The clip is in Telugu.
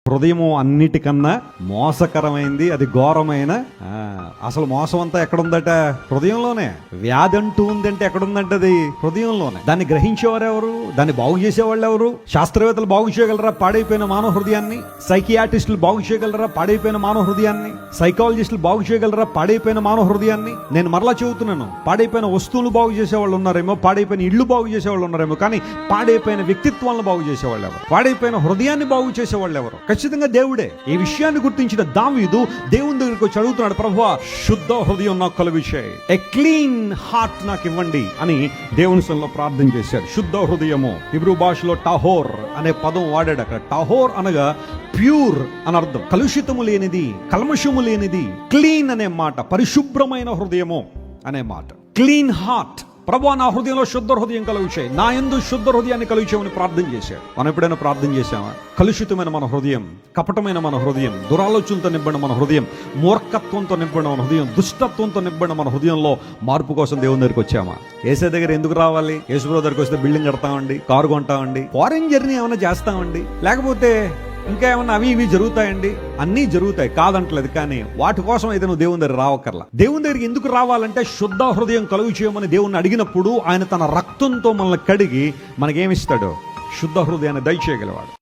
హృదయము అన్నిటికన్నా మోసకరమైంది, అది ఘోరమైన. అసలు మోసం అంతా ఎక్కడుందట? హృదయంలోనే. వ్యాధి అంటూ ఉందంటే ఎక్కడుందంటే అది హృదయంలోనే. దాన్ని గ్రహించేవారు ఎవరు? దాన్ని బాగు చేసేవాళ్ళు ఎవరు? శాస్త్రవేత్తలు బాగు చేయగలరా పాడైపోయిన మానవ హృదయాన్ని? సైకియాట్రిస్టులు బాగు చేయగలరా పాడైపోయిన మానవ హృదయాన్ని? సైకాలజిస్టులు బాగు చేయగలరా పాడైపోయిన మానవ హృదయాన్ని? నేను మరలా చెబుతున్నాను, పాడైపోయిన వస్తువులు బాగు చేసేవాళ్ళు ఉన్నారేమో, పాడైపోయిన ఇళ్ళు బాగు చేసేవాళ్ళు ఉన్నారేమో, కానీ పాడైపోయిన వ్యక్తిత్వాలను బాగు చేసేవాళ్ళు ఎవరు? పాడైపోయిన హృదయాన్ని బాగు చేసేవాళ్ళు ఎవరు? ఖచ్చితంగా దేవుడే. ఈ విషయాన్ని గుర్తించిన దావీదు దేవుని దగ్గరికి వచ్చి అడుగుతున్నాడు, ప్రభువా శుద్ధ హృదయం నాకు కలుగజేయి, ఎ క్లీన్ హార్ట్ నాకు ఇవ్వండి అని దేవుని సన్నిధిలో ప్రార్థన చేశాడు. శుద్ధ హృదయము హీబ్రూ భాషలో టహోర్ అనే పదం వాడాడు. అక్కడ టహోర్ అనగా ప్యూర్ అని అర్థం. కలుషితము లేనిది, కల్మషము లేనిది. క్లీన్ అనే మాట పరిశుభ్రమైన హృదయము అనే మాట. Clean heart. ప్రభువా నా హృదయంలో శుద్ధ హృదయం కలుగుచేయి, నా యందు శుద్ధ హృదయాన్ని కలుగుచేయమని ప్రార్థన చేశాడు. మనం ఎప్పుడైనా ప్రార్థన చేశామా? కలుషితమైన మన హృదయం, కపటమైన మన హృదయం, దురాలోచనతో నింపడిన మన హృదయం, మూర్ఖత్వంతో నింపడిన మన హృదయం, దుష్టత్వంతో నింపడిన మన హృదయంలో మార్పు కోసం దేవుని దగ్గరికి వచ్చామా? యేసు దగ్గర ఎందుకు రావాలి? యేసుప్రభువు దగ్గరికి వస్తే బిల్డింగ్ కడతామండి, కారు కొంటామండి, ఫారెన్ జర్నీ ఏమైనా చేస్తామండి, లేకపోతే ఇంకా ఏమన్నా అవి ఇవి జరుగుతాయండి. అన్నీ జరుగుతాయి, కాదంటలేదు. కానీ వాటి కోసం అయితే నువ్వు దేవుని దగ్గర రావక్కర్లా. దేవుని దగ్గరికి ఎందుకు రావాలంటే శుద్ధ హృదయం కలుగు చేయమని దేవుణ్ణి అడిగినప్పుడు ఆయన తన రక్తంతో మనల్ని కడిగి మనకేమిస్తాడు? శుద్ధ హృదయాన్ని దయచేయగలవాడు.